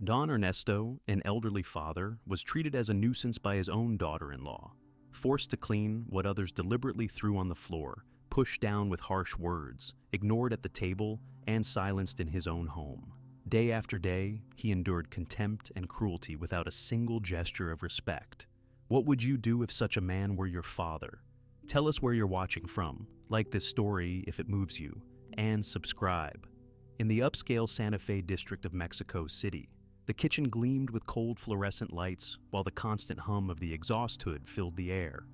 Don Ernesto, an elderly father, was treated as a nuisance by his own daughter-in-law, forced to clean what others deliberately threw on the floor, pushed down with harsh words, ignored at the table, and silenced in his own home. Day after day, he endured contempt and cruelty without a single gesture of respect. What would you do if such a man were your father? Tell us where you're watching from, like this story if it moves you, and subscribe. In the upscale Santa Fe district of Mexico City, the kitchen gleamed with cold fluorescent lights while the constant hum of the exhaust hood filled the air.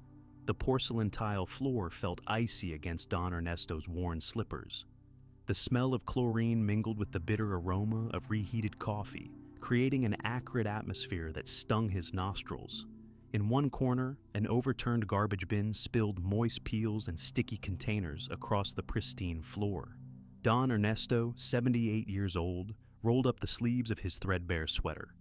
The porcelain tile floor felt icy against Don Ernesto's worn slippers. The smell of chlorine mingled with the bitter aroma of reheated coffee, creating an acrid atmosphere that stung his nostrils. In one corner, an overturned garbage bin spilled moist peels and sticky containers across the pristine floor. Don Ernesto, 78 years old, rolled up the sleeves of his threadbare sweater.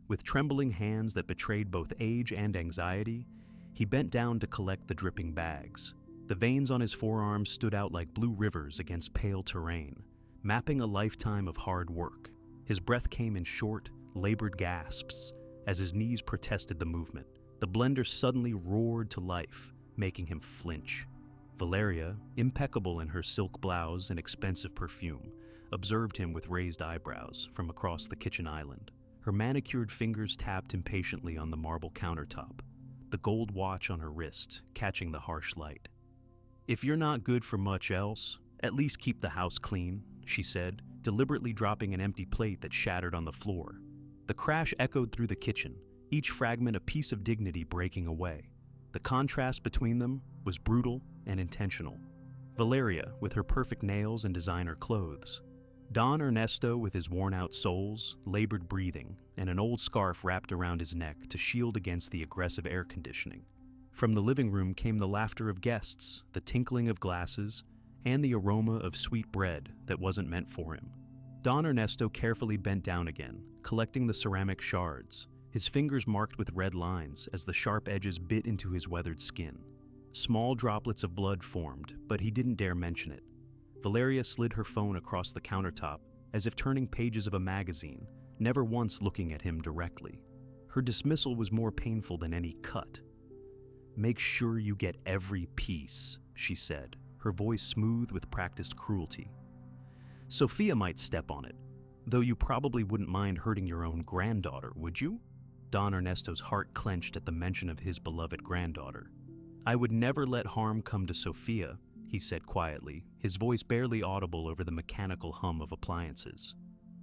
With trembling hands that betrayed both age and anxiety, he bent down to collect the dripping bags. The veins on his forearms stood out like blue rivers against pale terrain, mapping a lifetime of hard work. His breath came in short, labored gasps as his knees protested the movement. The blender suddenly roared to life, making him flinch. Valeria, impeccable in her silk blouse and expensive perfume, observed him with raised eyebrows from across the kitchen island. Her manicured fingers tapped impatiently on the marble countertop, the gold watch on her wrist catching the harsh light. "If you're not good for much else, at least keep the house clean," she said, deliberately dropping an empty plate that shattered on the floor. The crash echoed through the kitchen, each fragment a piece of dignity breaking away. The contrast between them was brutal and intentional. Valeria, with her perfect nails and designer clothes. Don Ernesto, with his worn-out soles, labored breathing, and an old scarf wrapped around his neck to shield against the aggressive air conditioning. From the living room came the laughter of guests, the tinkling of glasses, and the aroma of sweet bread that wasn't meant for him. Don Ernesto carefully bent down again, collecting the ceramic shards, his fingers marked with red lines as the sharp edges bit into his weathered skin. Small droplets of blood formed, but he didn't dare mention it. Valeria slid her phone across the countertop, as if turning pages of a magazine, never once looking at him directly. Her dismissal was more painful than any cut. "Make sure you get every piece," she said, her voice smooth with practiced cruelty. "Sophia might step on it, though you probably wouldn't mind hurting your own granddaughter, would you?" Don Ernesto's heart clenched at the mention of his beloved granddaughter. "I would never let harm come to Sophia," he said quietly, his voice barely audible over the mechanical hum of appliances.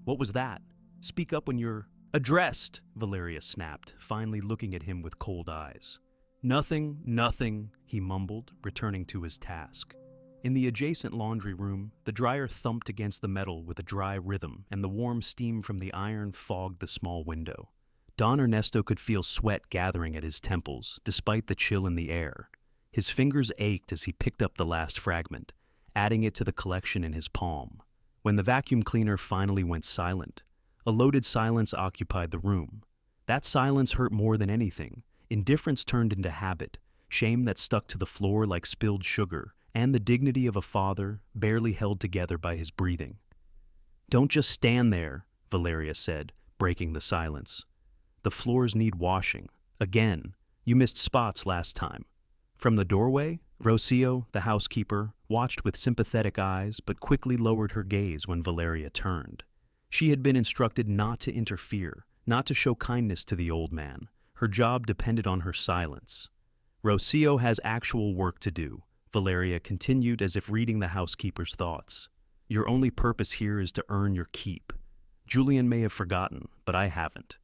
"What was that? Speak up when you're—" "Addressed," Valeria snapped, finally looking at him with cold eyes. Nothing," he mumbled, returning to his task. In the adjacent laundry room, the dryer thumped against the metal with a dry rhythm, and the warm steam from the iron fogged the small window. Don Ernesto could feel sweat gathering at his temples, despite the chill in the air. His fingers ached as he picked up the last fragment, adding it to the collection in his palm. When the vacuum cleaner finally went silent, a loaded silence occupied the room. That silence hurt more than anything. Indifference turned into habit, shame that stuck to the floor like spilled sugar, and the dignity of a father barely held together by his breathing. "Don't just stand there," Valeria said, breaking the silence. "The floors need washing. Again, you missed spots last time." From the doorway, Rocio, the housekeeper, watched with sympathetic eyes but quickly lowered her gaze when Valeria turned. She had been instructed not to interfere, not to show kindness to the old man. Her job depended on her silence. "Rocio has actual work to do," Valeria continued as if reading the housekeeper's thoughts. "Your only purpose here is to earn your keep. Julian may have forgotten, but I haven't."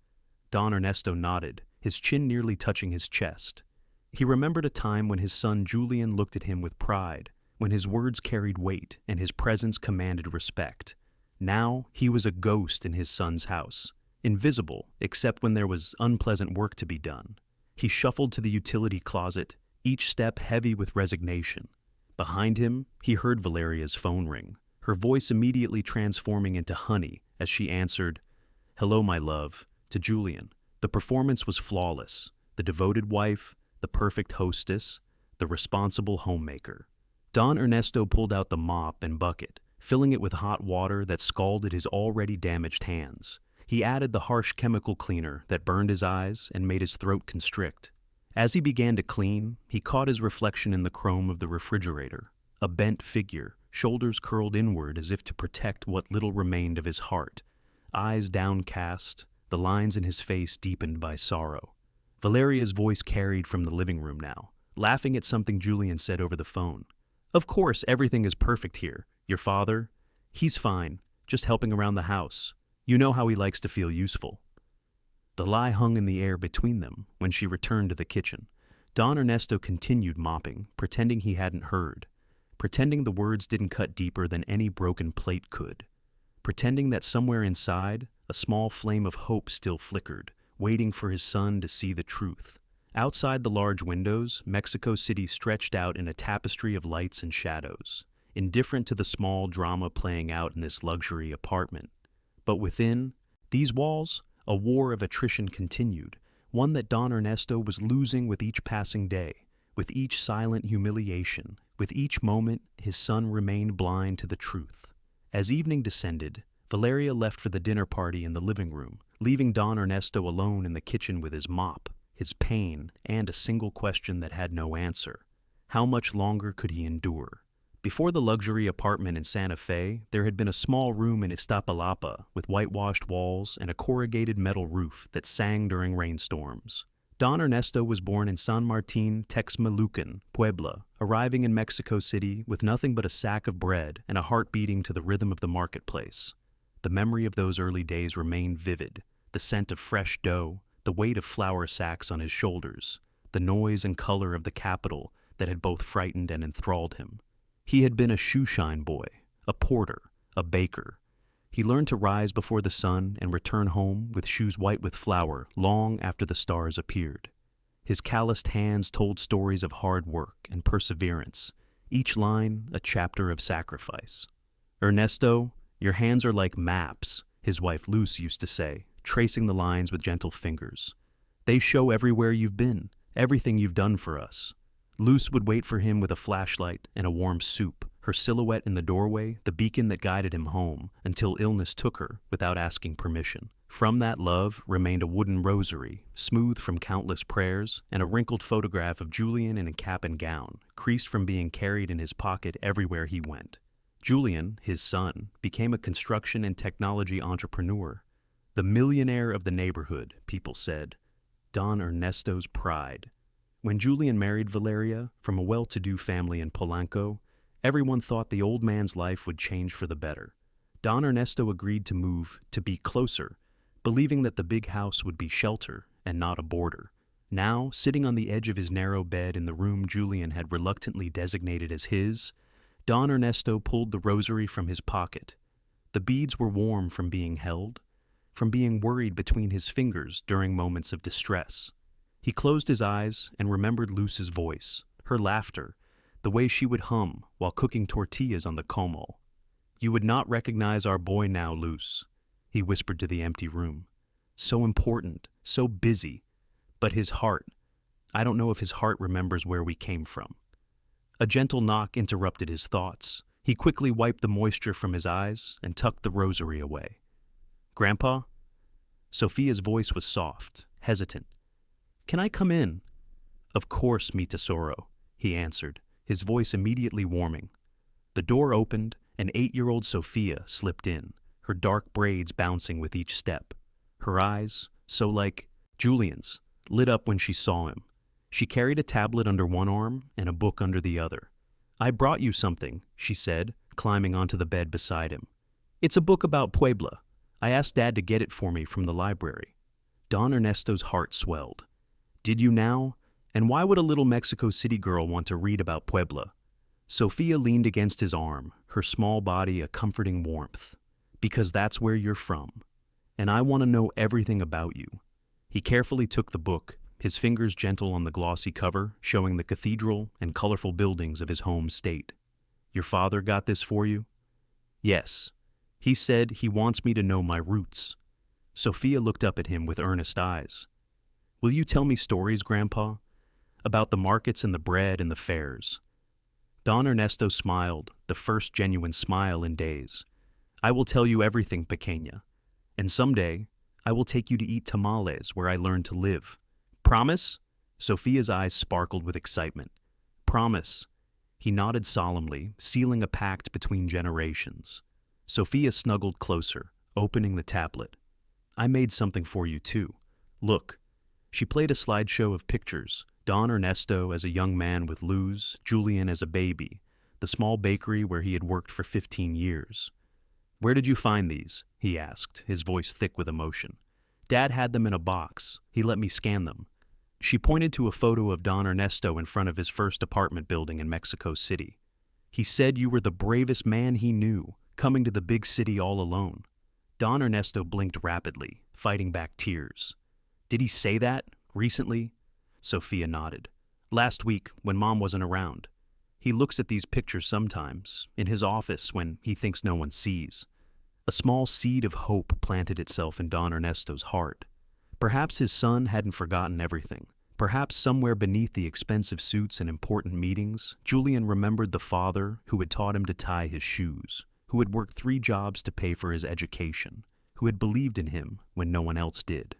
Don Ernesto nodded, his chin nearly touching his chest. He remembered a time when his son Julian looked at him with pride, when his words carried weight and his presence commanded respect. Now he was a ghost in his son's house, invisible except when there was unpleasant work to be done. He shuffled to the utility closet, each step heavy with resignation. Behind him, he heard Valeria's phone ring, her voice immediately transforming into honey as she answered, "Hello, my love," to Julian. The performance was flawless. The devoted wife, the perfect hostess, the responsible homemaker. Don Ernesto pulled out the mop and bucket, filling it with hot water that scalded his already damaged hands. He added the harsh chemical cleaner that burned his eyes and made his throat constrict. As he began to clean, he caught his reflection in the chrome of the refrigerator, a bent figure, shoulders curled inward as if to protect what little remained of his heart, eyes downcast, the lines in his face deepened by sorrow. Valeria's voice carried from the living room now, laughing at something Julian said over the phone. "Of course, everything is perfect here. Your father? He's fine, just helping around the house. You know how he likes to feel useful." The lie hung in the air between them when she returned to the kitchen. Don Ernesto continued mopping, pretending he hadn't heard, pretending the words didn't cut deeper than any broken plate could, pretending that somewhere inside, a small flame of hope still flickered, waiting for his son to see the truth. Outside the large windows, Mexico City stretched out in a tapestry of lights and shadows, indifferent to the small drama playing out in this luxury apartment. But within these walls, a war of attrition continued, one that Don Ernesto was losing with each passing day, with each silent humiliation, with each moment his son remained blind to the truth. As evening descended, Valeria left for the dinner party in the living room, leaving Don Ernesto alone in the kitchen with his mop, his pain, and a single question that had no answer. How much longer could he endure? Before the luxury apartment in Santa Fe, there had been a small room in Iztapalapa with whitewashed walls and a corrugated metal roof that sang during rainstorms. Don Ernesto was born in San Martin, Texmelucan, Puebla, arriving in Mexico City with nothing but a sack of bread and a heart beating to the rhythm of the marketplace. The memory of those early days remained vivid, the scent of fresh dough, the weight of flour sacks on his shoulders, the noise and color of the capital that had both frightened and enthralled him. He had been a shoeshine boy, a porter, a baker. He learned to rise before the sun and return home with shoes white with flour long after the stars appeared. His calloused hands told stories of hard work and perseverance, each line a chapter of sacrifice. "Ernesto, your hands are like maps," his wife Luce used to say, tracing the lines with gentle fingers. "They show everywhere you've been, everything you've done for us." Luce would wait for him with a flashlight and a warm soup, her silhouette in the doorway, the beacon that guided him home, until illness took her without asking permission. From that love remained a wooden rosary, smooth from countless prayers, and a wrinkled photograph of Julian in a cap and gown, creased from being carried in his pocket everywhere he went. Julian, his son, became a construction and technology entrepreneur. The millionaire of the neighborhood, people said. Don Ernesto's pride. When Julian married Valeria, from a well-to-do family in Polanco, everyone thought the old man's life would change for the better. Don Ernesto agreed to move to be closer, believing that the big house would be shelter and not a border. Now, sitting on the edge of his narrow bed in the room Julian had reluctantly designated as his, Don Ernesto pulled the rosary from his pocket. The beads were warm from being held, from being worried between his fingers during moments of distress. He closed his eyes and remembered Luce's voice, her laughter, the way she would hum while cooking tortillas on the comal. "You would not recognize our boy now, Luce," he whispered to the empty room. "So important, so busy. But his heart, I don't know if his heart remembers where we came from." A gentle knock interrupted his thoughts. He quickly wiped the moisture from his eyes and tucked the rosary away. "Grandpa?" Sophia's voice was soft, hesitant. "Can I come in?" "Of course, mi tesoro," he answered, his voice immediately warming. The door opened, and 8-year-old Sophia slipped in, her dark braids bouncing with each step. Her eyes, so like Julian's, lit up when she saw him. She carried a tablet under one arm and a book under the other. "I brought you something," she said, climbing onto the bed beside him. "It's a book about Puebla. I asked Dad to get it for me from the library." Don Ernesto's heart swelled. "Did you now? And why would a little Mexico City girl want to read about Puebla?" Sophia leaned against his arm, her small body a comforting warmth. "Because that's where you're from. And I want to know everything about you." He carefully took the book, his fingers gentle on the glossy cover, showing the cathedral and colorful buildings of his home state. "Your father got this for you?" "Yes. He said he wants me to know my roots." Sophia looked up at him with earnest eyes. "Will you tell me stories, Grandpa? About the markets and the bread and the fairs?" Don Ernesto smiled, the first genuine smile in days. "I will tell you everything, pequeña. And someday, I will take you to eat tamales where I learned to live. Promise? Sophia's eyes sparkled with excitement. Promise. He nodded solemnly, sealing a pact between generations. Sophia snuggled closer, opening the tablet. I made something for you too. Look. She played a slideshow of pictures, Don Ernesto as a young man with Luz, Julian as a baby, the small bakery where he had worked for 15 years. Where did you find these? He asked, his voice thick with emotion. Dad had them in a box. He let me scan them. She pointed to a photo of Don Ernesto in front of his first apartment building in Mexico City. He said you were the bravest man he knew, coming to the big city all alone. Don Ernesto blinked rapidly, fighting back tears. Did he say that? Recently? Sophia nodded. Last week, when Mom wasn't around. He looks at these pictures sometimes, in his office when he thinks no one sees. A small seed of hope planted itself in Don Ernesto's heart. Perhaps his son hadn't forgotten everything. Perhaps somewhere beneath the expensive suits and important meetings, Julian remembered the father who had taught him to tie his shoes, who had worked 3 jobs to pay for his education, who had believed in him when no one else did.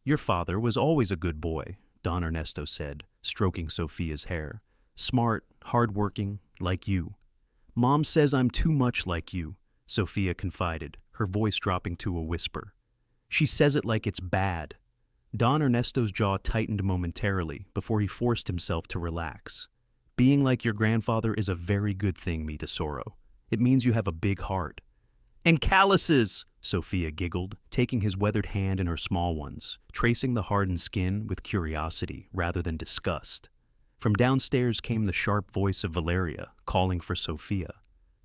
Your father was always a good boy, Don Ernesto said, stroking Sophia's hair. Smart, hard-working, like you. Mom says I'm too much like you, Sophia confided, her voice dropping to a whisper. She says it like it's bad. Don Ernesto's jaw tightened momentarily before he forced himself to relax. Being like your grandfather is a very good thing, mi tesoro. It means you have a big heart. And calluses, Sophia giggled, taking his weathered hand in her small ones, tracing the hardened skin with curiosity rather than disgust. From downstairs came the sharp voice of Valeria, calling for Sophia.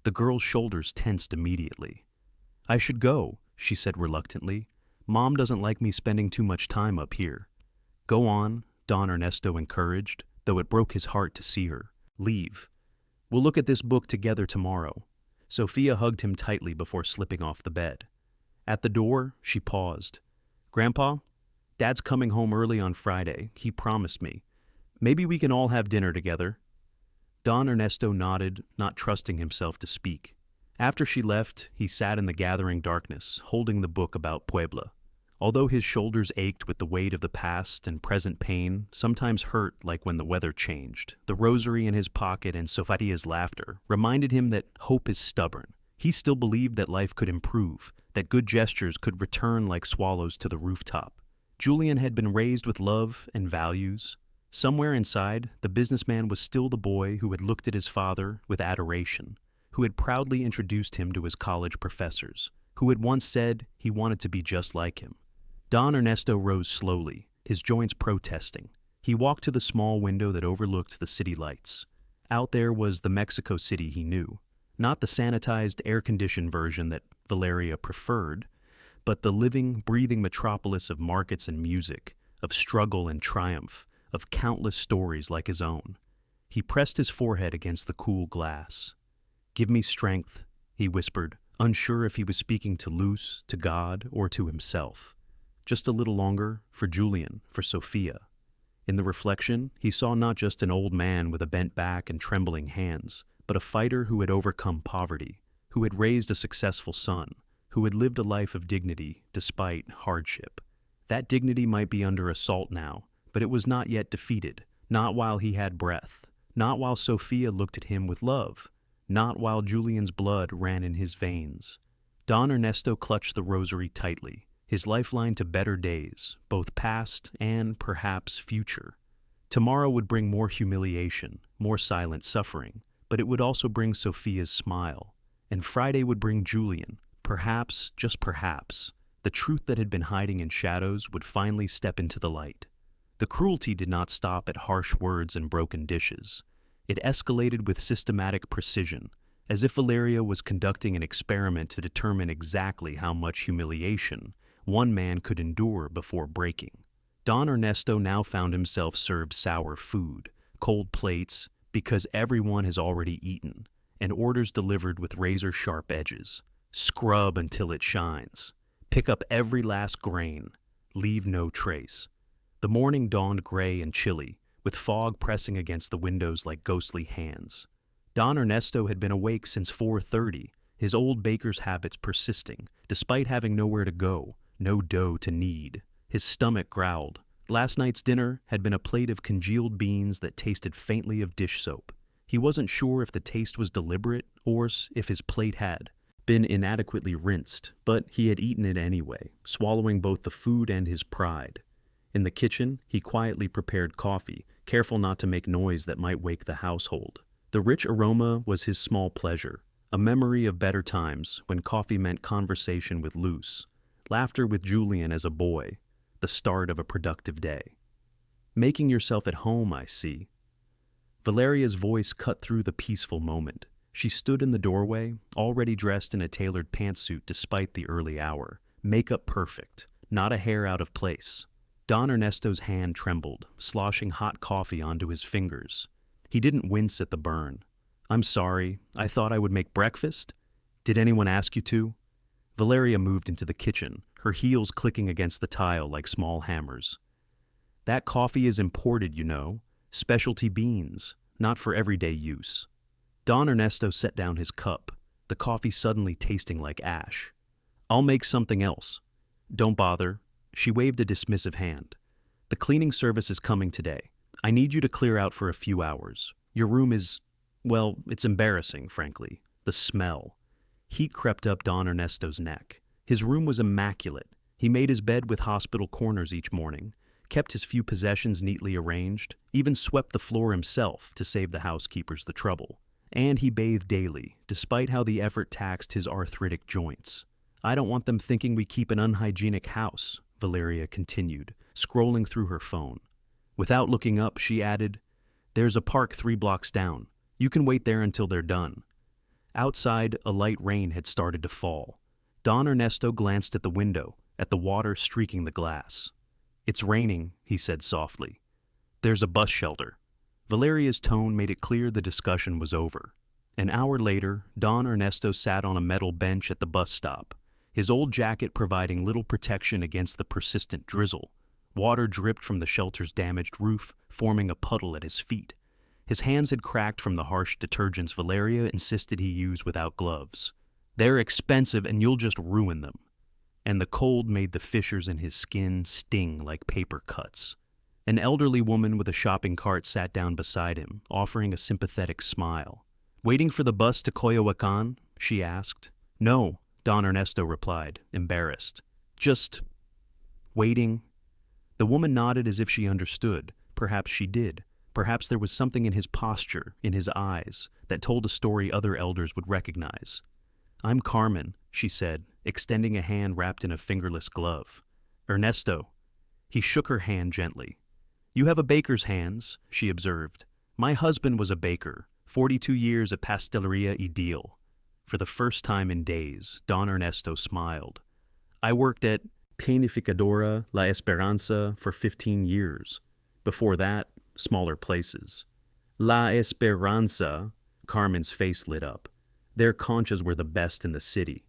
The girl's shoulders tensed immediately. I should go, she said reluctantly. Mom doesn't like me spending too much time up here. Go on, Don Ernesto encouraged, though it broke his heart to see her. Leave. We'll look at this book together tomorrow. Sophia hugged him tightly before slipping off the bed. At the door, she paused. Grandpa, Dad's coming home early on Friday. He promised me. Maybe we can all have dinner together. Don Ernesto nodded, not trusting himself to speak. After she left, he sat in the gathering darkness, holding the book about Puebla. Although his shoulders ached with the weight of the past and present pain, sometimes hurt like when the weather changed, the rosary in his pocket and Sophia's laughter reminded him that hope is stubborn. He still believed that life could improve, that good gestures could return like swallows to the rooftop. Julian had been raised with love and values. Somewhere inside, the businessman was still the boy who had looked at his father with adoration, who had proudly introduced him to his college professors, who had once said he wanted to be just like him. Don Ernesto rose slowly, his joints protesting. He walked to the small window that overlooked the city lights. Out there was the Mexico City he knew, not the sanitized, air-conditioned version that Valeria preferred, but the living, breathing metropolis of markets and music, of struggle and triumph, of countless stories like his own. He pressed his forehead against the cool glass. Give me strength, he whispered, unsure if he was speaking to Luz, to God, or to himself. Just a little longer, for Julian, for Sophia. In the reflection, he saw not just an old man with a bent back and trembling hands, but a fighter who had overcome poverty, who had raised a successful son, who had lived a life of dignity despite hardship. That dignity might be under assault now, but it was not yet defeated, not while he had breath, not while Sophia looked at him with love, not while Julian's blood ran in his veins. Don Ernesto clutched the rosary tightly, his lifeline to better days, both past and, perhaps, future. Tomorrow would bring more humiliation, more silent suffering, but it would also bring Sophia's smile. And Friday would bring Julian, perhaps, just perhaps. The truth that had been hiding in shadows would finally step into the light. The cruelty did not stop at harsh words and broken dishes. It escalated with systematic precision, as if Valeria was conducting an experiment to determine exactly how much humiliation one man could endure before breaking. Don Ernesto now found himself served sour food, cold plates, because everyone has already eaten, and orders delivered with razor-sharp edges. Scrub until it shines. Pick up every last grain. Leave no trace. The morning dawned gray and chilly, with fog pressing against the windows like ghostly hands. Don Ernesto had been awake since 4:30, his old baker's habits persisting, despite having nowhere to go, no dough to knead. His stomach growled. Last night's dinner had been a plate of congealed beans that tasted faintly of dish soap. He wasn't sure if the taste was deliberate or if his plate had been inadequately rinsed, but he had eaten it anyway, swallowing both the food and his pride. In the kitchen, he quietly prepared coffee, careful not to make noise that might wake the household. The rich aroma was his small pleasure, a memory of better times when coffee meant conversation with Luce, laughter with Julian as a boy, the start of a productive day. Making yourself at home, I see. Valeria's voice cut through the peaceful moment. She stood in the doorway, already dressed in a tailored pantsuit despite the early hour. Makeup perfect, not a hair out of place. Don Ernesto's hand trembled, sloshing hot coffee onto his fingers. He didn't wince at the burn. "I'm sorry, I thought I would make breakfast. Did anyone ask you to?" Valeria moved into the kitchen, her heels clicking against the tile like small hammers. "That coffee is imported, you know. Specialty beans, not for everyday use." Don Ernesto set down his cup, the coffee suddenly tasting like ash. "I'll make something else." "Don't bother." She waved a dismissive hand. "The cleaning service is coming today. I need you to clear out for a few hours. Your room is, well, it's embarrassing, frankly. The smell." Heat crept up Don Ernesto's neck. His room was immaculate. He made his bed with hospital corners each morning, kept his few possessions neatly arranged, even swept the floor himself to save the housekeepers the trouble. And he bathed daily, despite how the effort taxed his arthritic joints. "I don't want them thinking we keep an unhygienic house," Valeria continued, scrolling through her phone. Without looking up, she added, "There's a park 3 blocks down. You can wait there until they're done." Outside, a light rain had started to fall. Don Ernesto glanced at the window, at the water streaking the glass. "It's raining," he said softly. "There's a bus shelter." Valeria's tone made it clear the discussion was over. An hour later, Don Ernesto sat on a metal bench at the bus stop, his old jacket providing little protection against the persistent drizzle. Water dripped from the shelter's damaged roof, forming a puddle at his feet. His hands had cracked from the harsh detergents Valeria insisted he use without gloves. "They're expensive and you'll just ruin them." And the cold made the fissures in his skin sting like paper cuts. An elderly woman with a shopping cart sat down beside him, offering a sympathetic smile. "Waiting for the bus to Coyoacán?" she asked. "No," Don Ernesto replied, embarrassed. "Just waiting." The woman nodded as if she understood. Perhaps she did. Perhaps there was something in his posture, in his eyes, that told a story other elders would recognize. "I'm Carmen," she said, extending a hand wrapped in a fingerless glove. "Ernesto." He shook her hand gently. "You have a baker's hands," she observed. "My husband was a baker, 42 years at Pasteleria Ideal." For the first time in days, Don Ernesto smiled. "I worked at Panificadora La Esperanza for 15 years. Before that, smaller places." La Esperanza, Carmen's face lit up. Their conchas were the best in the city.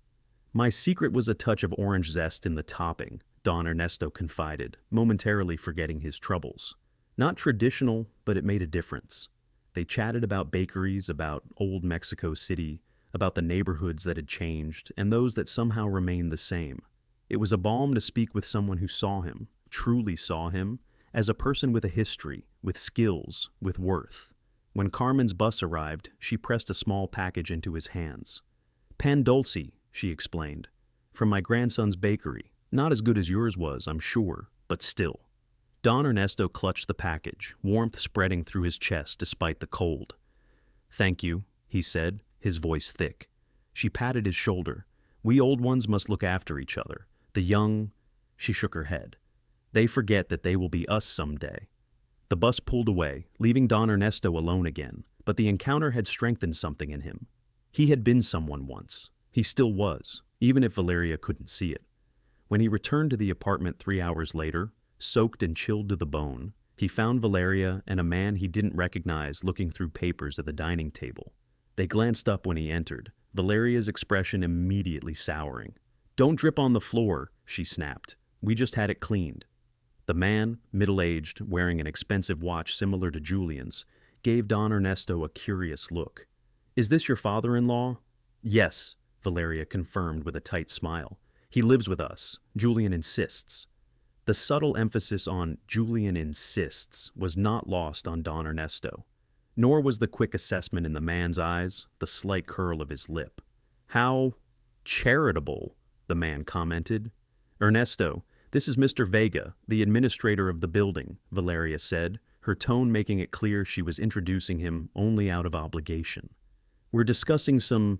"My secret was a touch of orange zest in the topping," Don Ernesto confided, momentarily forgetting his troubles. Not traditional, but it made a difference. They chatted about bakeries, about old Mexico City, about the neighborhoods that had changed, and those that somehow remained the same. It was a balm to speak with someone who saw him, truly saw him, as a person with a history, with skills, with worth. When Carmen's bus arrived, she pressed a small package into his hands. "Pan dulce," she explained. "From my grandson's bakery. Not as good as yours was, I'm sure, but still." Don Ernesto clutched the package, warmth spreading through his chest despite the cold. "Thank you," he said, his voice thick. She patted his shoulder. "We old ones must look after each other. The young—" She shook her head. "They forget that they will be us someday." The bus pulled away, leaving Don Ernesto alone again, but the encounter had strengthened something in him. He had been someone once. He still was, even if Valeria couldn't see it. When he returned to the apartment 3 hours later, soaked and chilled to the bone, he found Valeria and a man he didn't recognize looking through papers at the dining table. They glanced up when he entered, Valeria's expression immediately souring. "Don't drip on the floor," she snapped. "We just had it cleaned." The man, middle-aged, wearing an expensive watch similar to Julian's, gave Don Ernesto a curious look. "Is this your father-in-law?" "Yes," Valeria confirmed with a tight smile. He lives with us, Julian insists. The subtle emphasis on Julian insists was not lost on Don Ernesto, nor was the quick assessment in the man's eyes, the slight curl of his lip. How charitable, the man commented. Ernesto, this is Mr. Vega, the administrator of the building, Valeria said, her tone making it clear she was introducing him only out of obligation. We're discussing some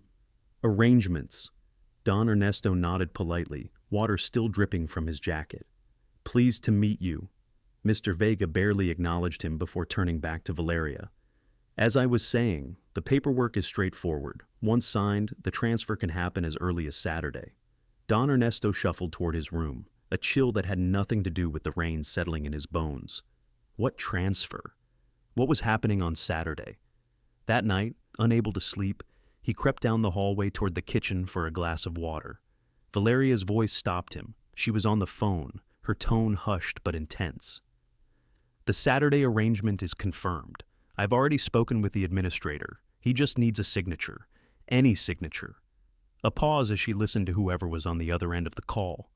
arrangements. Don Ernesto nodded politely, water still dripping from his jacket. Pleased to meet you. Mr. Vega barely acknowledged him before turning back to Valeria. As I was saying, the paperwork is straightforward. Once signed, the transfer can happen as early as Saturday. Don Ernesto shuffled toward his room, a chill that had nothing to do with the rain settling in his bones. What transfer? What was happening on Saturday? That night, unable to sleep, he crept down the hallway toward the kitchen for a glass of water. Valeria's voice stopped him. She was on the phone, her tone hushed but intense. The Saturday arrangement is confirmed. I've already spoken with the administrator. He just needs a signature. Any signature. A pause as she listened to whoever was on the other end of the call.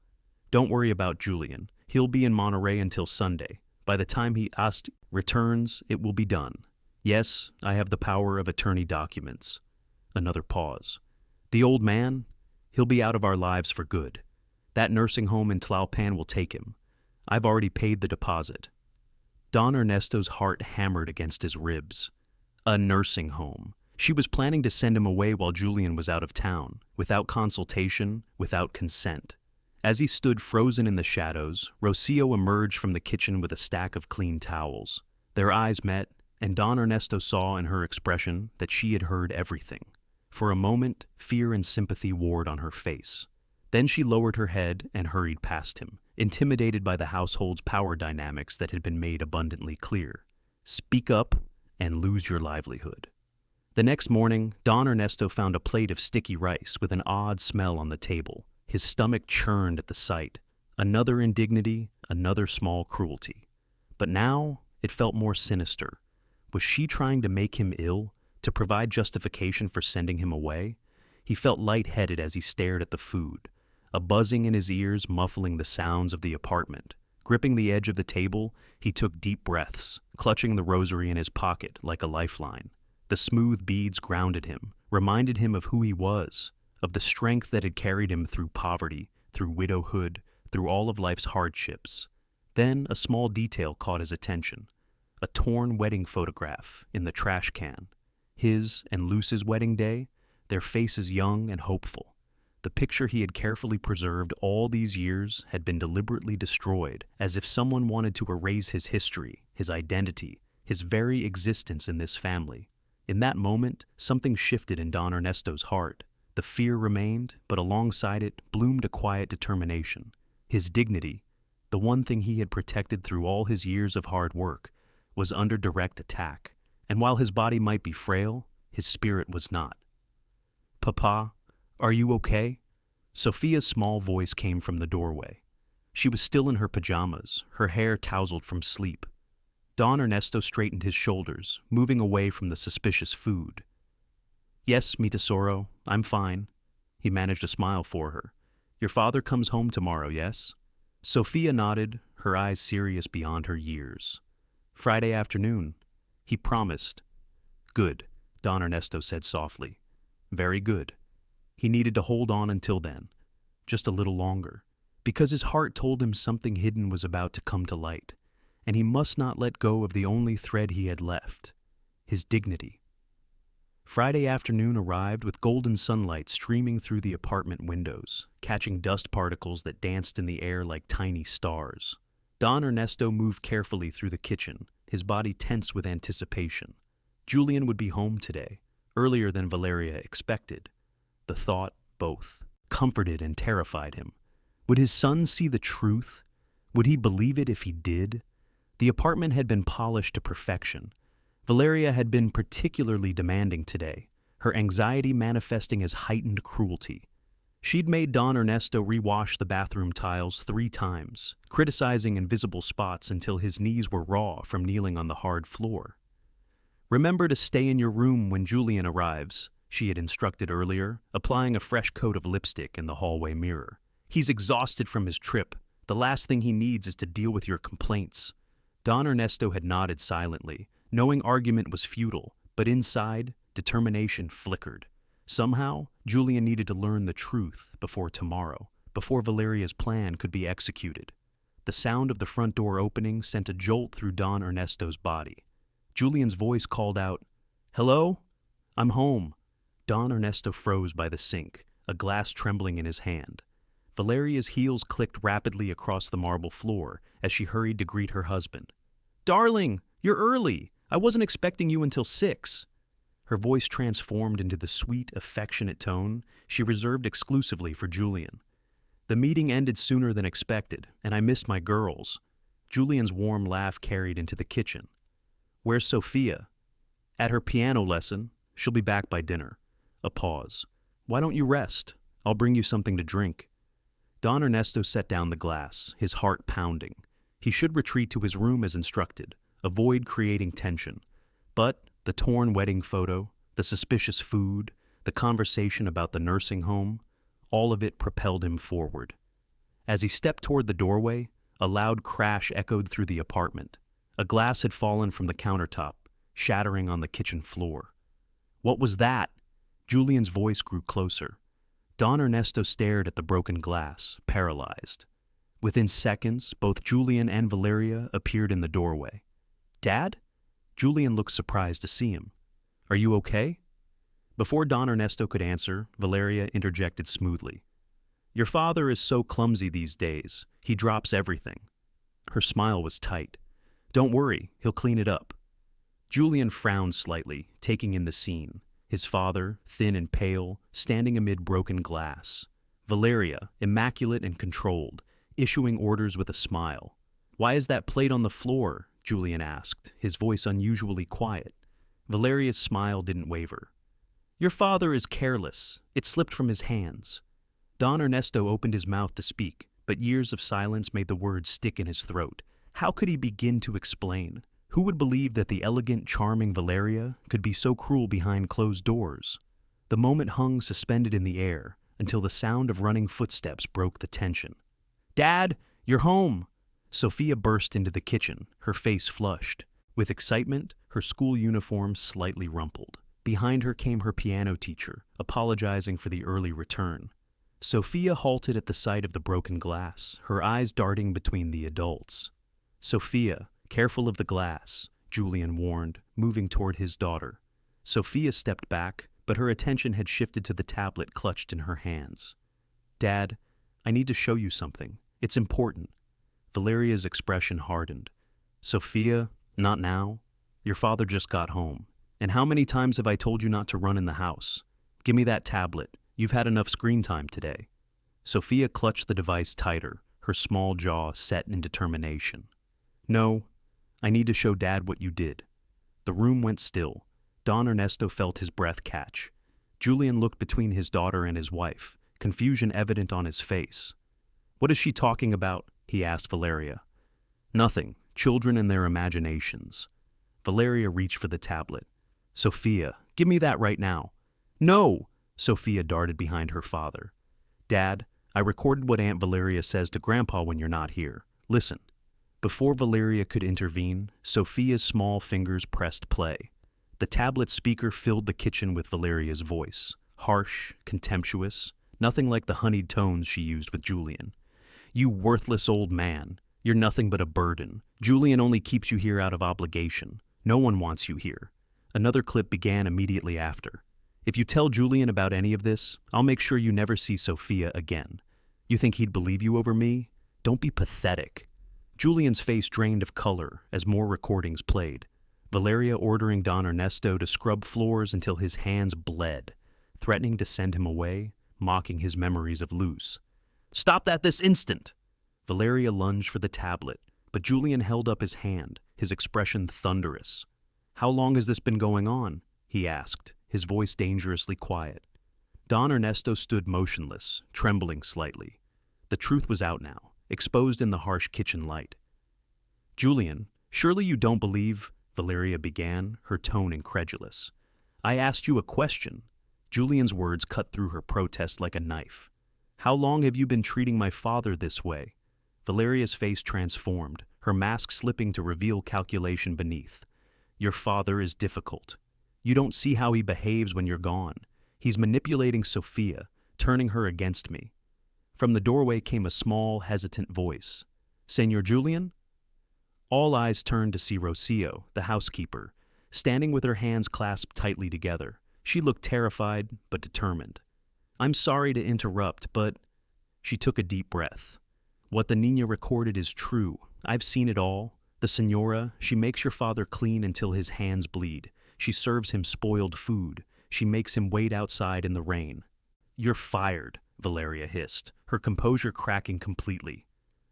Don't worry about Julian. He'll be in Monterey until Sunday. By the time he returns, it will be done. Yes, I have the power of attorney documents. Another pause. The old man? He'll be out of our lives for good. That nursing home in Tlalpan will take him. I've already paid the deposit. Don Ernesto's heart hammered against his ribs. A nursing home. She was planning to send him away while Julian was out of town, without consultation, without consent. As he stood frozen in the shadows, Rocio emerged from the kitchen with a stack of clean towels. Their eyes met, and Don Ernesto saw in her expression that she had heard everything. For a moment, fear and sympathy warred on her face. Then she lowered her head and hurried past him, intimidated by the household's power dynamics that had been made abundantly clear. Speak up and lose your livelihood. The next morning, Don Ernesto found a plate of sticky rice with an odd smell on the table. His stomach churned at the sight. Another indignity, another small cruelty. But now, it felt more sinister. Was she trying to make him ill, to provide justification for sending him away? He felt lightheaded as he stared at the food, a buzzing in his ears muffling the sounds of the apartment. Gripping the edge of the table, he took deep breaths, clutching the rosary in his pocket like a lifeline. The smooth beads grounded him, reminded him of who he was, of the strength that had carried him through poverty, through widowhood, through all of life's hardships. Then a small detail caught his attention. A torn wedding photograph in the trash can. His and Luce's wedding day, their faces young and hopeful. The picture he had carefully preserved all these years had been deliberately destroyed, as if someone wanted to erase his history, his identity, his very existence in this family. In that moment, something shifted in Don Ernesto's heart. The fear remained, but alongside it bloomed a quiet determination. His dignity, the one thing he had protected through all his years of hard work, was under direct attack. And while his body might be frail, his spirit was not. "Papa, are you okay?" Sophia's small voice came from the doorway. She was still in her pajamas, her hair tousled from sleep. Don Ernesto straightened his shoulders, moving away from the suspicious food. "Yes, mi tesoro, I'm fine." He managed a smile for her. "Your father comes home tomorrow, yes?" Sophia nodded, her eyes serious beyond her years. "Friday afternoon. He promised." "Good," Don Ernesto said softly. "Very good." He needed to hold on until then, just a little longer, because his heart told him something hidden was about to come to light, and he must not let go of the only thread he had left, his dignity. Friday afternoon arrived with golden sunlight streaming through the apartment windows, catching dust particles that danced in the air like tiny stars. Don Ernesto moved carefully through the kitchen, his body tense with anticipation. Julian would be home today, earlier than Valeria expected. The thought, both, comforted and terrified him. Would his son see the truth? Would he believe it if he did? The apartment had been polished to perfection. Valeria had been particularly demanding today, her anxiety manifesting as heightened cruelty. She'd made Don Ernesto rewash the bathroom tiles 3 times, criticizing invisible spots until his knees were raw from kneeling on the hard floor. "Remember to stay in your room when Julian arrives," she had instructed earlier, applying a fresh coat of lipstick in the hallway mirror. He's exhausted from his trip. The last thing he needs is to deal with your complaints." Don Ernesto had nodded silently, knowing argument was futile, but inside, determination flickered. Somehow, Julian needed to learn the truth before tomorrow, before Valeria's plan could be executed. The sound of the front door opening sent a jolt through Don Ernesto's body. Julian's voice called out, "Hello? I'm home." Don Ernesto froze by the sink, a glass trembling in his hand. Valeria's heels clicked rapidly across the marble floor as she hurried to greet her husband. "Darling, you're early. I wasn't expecting you until 6. Her voice transformed into the sweet, affectionate tone she reserved exclusively for Julian. "The meeting ended sooner than expected, and I missed my girls." Julian's warm laugh carried into the kitchen. "Where's Sophia?" "At her piano lesson. She'll be back by dinner." A pause. "Why don't you rest? I'll bring you something to drink." Don Ernesto set down the glass, his heart pounding. He should retreat to his room as instructed, avoid creating tension. But the torn wedding photo, the suspicious food, the conversation about the nursing home, all of it propelled him forward. As he stepped toward the doorway, a loud crash echoed through the apartment. A glass had fallen from the countertop, shattering on the kitchen floor. "What was that?" Julian's voice grew closer. Don Ernesto stared at the broken glass, paralyzed. Within seconds, both Julian and Valeria appeared in the doorway. "Dad?" Julian looked surprised to see him. "Are you okay?" Before Don Ernesto could answer, Valeria interjected smoothly. "Your father is so clumsy these days. He drops everything." Her smile was tight. "Don't worry, he'll clean it up." Julian frowned slightly, taking in the scene. His father, thin and pale, standing amid broken glass. Valeria, immaculate and controlled, issuing orders with a smile. "Why is that plate on the floor?" Julian asked, his voice unusually quiet. Valeria's smile didn't waver. "Your father is careless. It slipped from his hands." Don Ernesto opened his mouth to speak, but years of silence made the words stick in his throat. How could he begin to explain? Who would believe that the elegant, charming Valeria could be so cruel behind closed doors? The moment hung suspended in the air until the sound of running footsteps broke the tension. "Dad, you're home!" Sophia burst into the kitchen, her face flushed. With excitement, her school uniform slightly rumpled. Behind her came her piano teacher, apologizing for the early return. Sophia halted at the sight of the broken glass, her eyes darting between the adults. "Sophia, careful of the glass," Julian warned, moving toward his daughter. Sophia stepped back, but her attention had shifted to the tablet clutched in her hands. "Dad, I need to show you something. It's important." Valeria's expression hardened. "Sophia, not now. Your father just got home. And how many times have I told you not to run in the house? Give me that tablet. You've had enough screen time today." Sophia clutched the device tighter, her small jaw set in determination. "No, I need to show Dad what you did." The room went still. Don Ernesto felt his breath catch. Julian looked between his daughter and his wife, confusion evident on his face. "What is she talking about?" he asked Valeria. "Nothing. Children and their imaginations." Valeria reached for the tablet. "Sophia, give me that right now." "No!" Sophia darted behind her father. "Dad, I recorded what Aunt Valeria says to Grandpa when you're not here. Listen." Before Valeria could intervene, Sophia's small fingers pressed play. The tablet speaker filled the kitchen with Valeria's voice, harsh, contemptuous, nothing like the honeyed tones she used with Julian. "You worthless old man. You're nothing but a burden. Julian only keeps you here out of obligation. No one wants you here." Another clip began immediately after. "If you tell Julian about any of this, I'll make sure you never see Sophia again. You think he'd believe you over me? Don't be pathetic." Julian's face drained of color as more recordings played. Valeria ordering Don Ernesto to scrub floors until his hands bled, threatening to send him away, mocking his memories of Luz. "Stop that this instant!" Valeria lunged for the tablet, but Julian held up his hand, his expression thunderous. "How long has this been going on?" he asked, his voice dangerously quiet. Don Ernesto stood motionless, trembling slightly. The truth was out now, exposed in the harsh kitchen light. "Julian, surely you don't believe," Valeria began, her tone incredulous. "I asked you a question." Julian's words cut through her protest like a knife. How long have you been treating my father this way? Valeria's face transformed, her mask slipping to reveal calculation beneath. Your father is difficult. You don't see how he behaves when you're gone. He's manipulating Sophia, turning her against me. From the doorway came a small, hesitant voice. Senor Julian? All eyes turned to see Rocio, the housekeeper, standing with her hands clasped tightly together. She looked terrified, but determined. I'm sorry to interrupt, but... She took a deep breath. What the Niña recorded is true. I've seen it all. The Senora, she makes your father clean until his hands bleed. She serves him spoiled food. She makes him wait outside in the rain. You're fired, Valeria hissed, her composure cracking completely.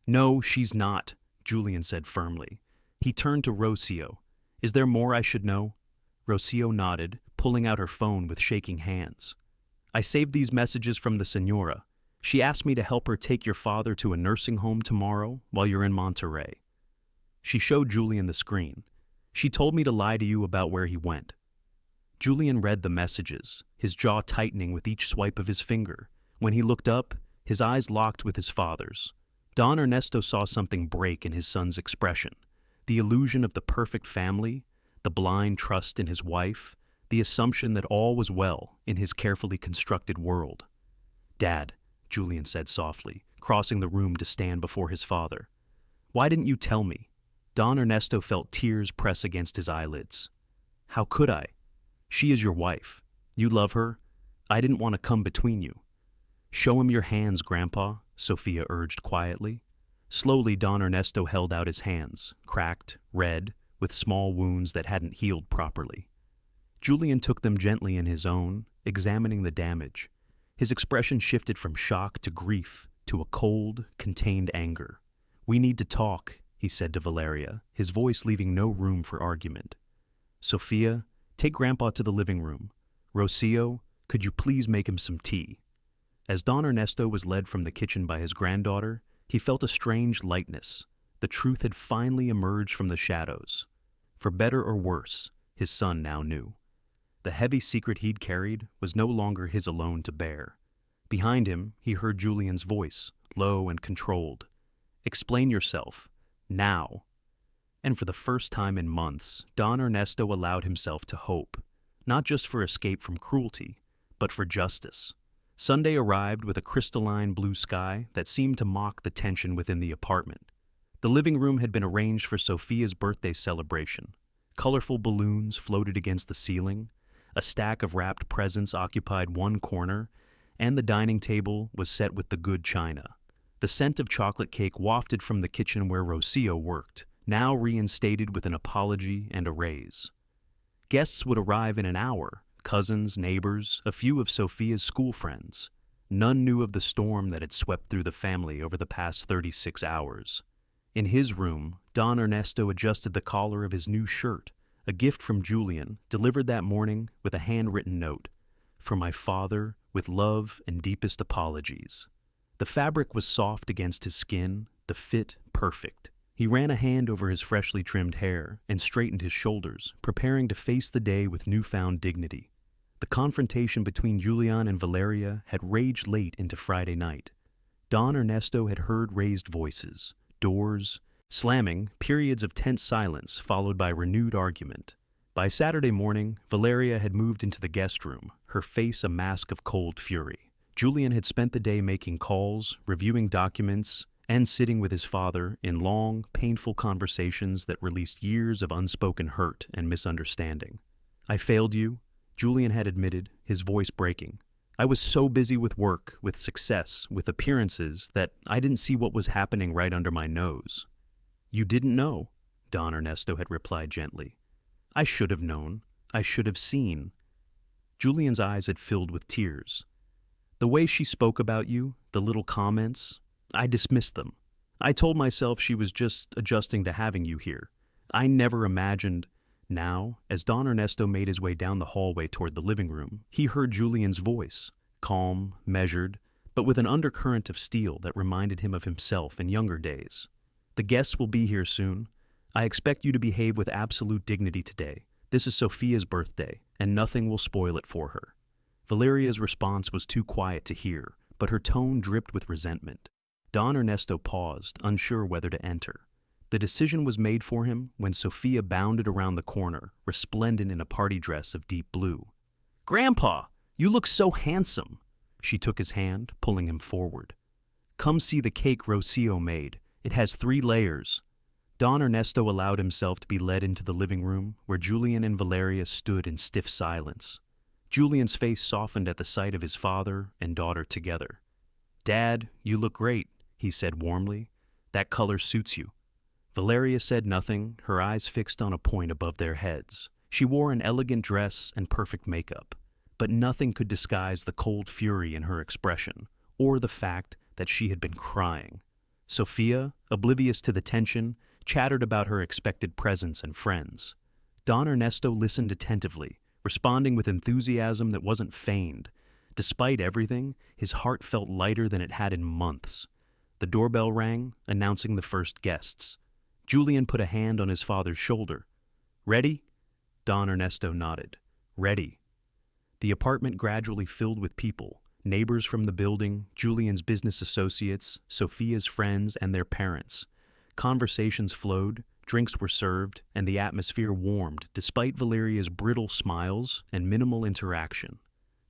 No, she's not, Julian said firmly. He turned to Rocio. Is there more I should know? Rocio nodded, pulling out her phone with shaking hands. I saved these messages from the Senora. She asked me to help her take your father to a nursing home tomorrow while you're in Monterrey. She showed Julian the screen. She told me to lie to you about where he went. Julian read the messages, his jaw tightening with each swipe of his finger. When he looked up, his eyes locked with his father's. Don Ernesto saw something break in his son's expression. The illusion of the perfect family, the blind trust in his wife, the assumption that all was well in his carefully constructed world. Dad, Julian said softly, crossing the room to stand before his father. Why didn't you tell me? Don Ernesto felt tears press against his eyelids. How could I? She is your wife. You love her. I didn't want to come between you. Show him your hands, Grandpa, Sophia urged quietly. Slowly, Don Ernesto held out his hands, cracked, red, with small wounds that hadn't healed properly. Julian took them gently in his own, examining the damage. His expression shifted from shock to grief to a cold, contained anger. We need to talk, he said to Valeria, his voice leaving no room for argument. Sophia, take Grandpa to the living room. Rocio, could you please make him some tea? As Don Ernesto was led from the kitchen by his granddaughter, he felt a strange lightness. The truth had finally emerged from the shadows. For better or worse, his son now knew. The heavy secret he'd carried was no longer his alone to bear. Behind him, he heard Julian's voice, low and controlled. Explain yourself. Now. And for the first time in months, Don Ernesto allowed himself to hope, not just for escape from cruelty, but for justice. Sunday arrived with a crystalline blue sky that seemed to mock the tension within the apartment. The living room had been arranged for Sophia's birthday celebration. Colorful balloons floated against the ceiling, a stack of wrapped presents occupied one corner, and the dining table was set with the good china. The scent of chocolate cake wafted from the kitchen where Rocio worked, now reinstated with an apology and a raise. Guests would arrive in an hour, cousins, neighbors, a few of Sophia's school friends. None knew of the storm that had swept through the family over the past 36 hours. In his room, Don Ernesto adjusted the collar of his new shirt, a gift from Julian, delivered that morning with a handwritten note. For my father, with love and deepest apologies. The fabric was soft against his skin, the fit perfect. He ran a hand over his freshly trimmed hair and straightened his shoulders, preparing to face the day with newfound dignity. The confrontation between Julian and Valeria had raged late into Friday night. Don Ernesto had heard raised voices, doors slamming, periods of tense silence followed by renewed argument. By Saturday morning, Valeria had moved into the guest room, her face a mask of cold fury. Julian had spent the day making calls, reviewing documents, and sitting with his father in long, painful conversations that released years of unspoken hurt and misunderstanding. I failed you, Julian had admitted, his voice breaking. I was so busy with work, with success, with appearances, that I didn't see what was happening right under my nose. You didn't know, Don Ernesto had replied gently. I should have known. I should have seen. Julian's eyes had filled with tears. The way she spoke about you, the little comments, I dismissed them. I told myself she was just adjusting to having you here. I never imagined. Now, as Don Ernesto made his way down the hallway toward the living room, he heard Julian's voice, calm, measured, but with an undercurrent of steel that reminded him of himself in younger days. The guests will be here soon. I expect you to behave with absolute dignity today. This is Sophia's birthday, and nothing will spoil it for her. Valeria's response was too quiet to hear, but her tone dripped with resentment. Don Ernesto paused, unsure whether to enter. The decision was made for him when Sophia bounded around the corner, resplendent in a party dress of deep blue. "Grandpa, you look so handsome!" She took his hand, pulling him forward. "Come see the cake Rocio made. It has 3 layers." Don Ernesto allowed himself to be led into the living room, where Julian and Valeria stood in stiff silence. Julian's face softened at the sight of his father and daughter together. "Dad, you look great," he said warmly. "That color suits you." Valeria said nothing, her eyes fixed on a point above their heads. She wore an elegant dress and perfect makeup, but nothing could disguise the cold fury in her expression, or the fact that she had been crying. Sophia, oblivious to the tension, chattered about her expected presents and friends. Don Ernesto listened attentively, responding with enthusiasm that wasn't feigned. Despite everything, his heart felt lighter than it had in months. The doorbell rang, announcing the first guests. Julian put a hand on his father's shoulder. "Ready?" Don Ernesto nodded. "Ready." The apartment gradually filled with people, neighbors from the building, Julian's business associates, Sophia's friends, and their parents. Conversations flowed, drinks were served, and the atmosphere warmed despite Valeria's brittle smiles and minimal interaction.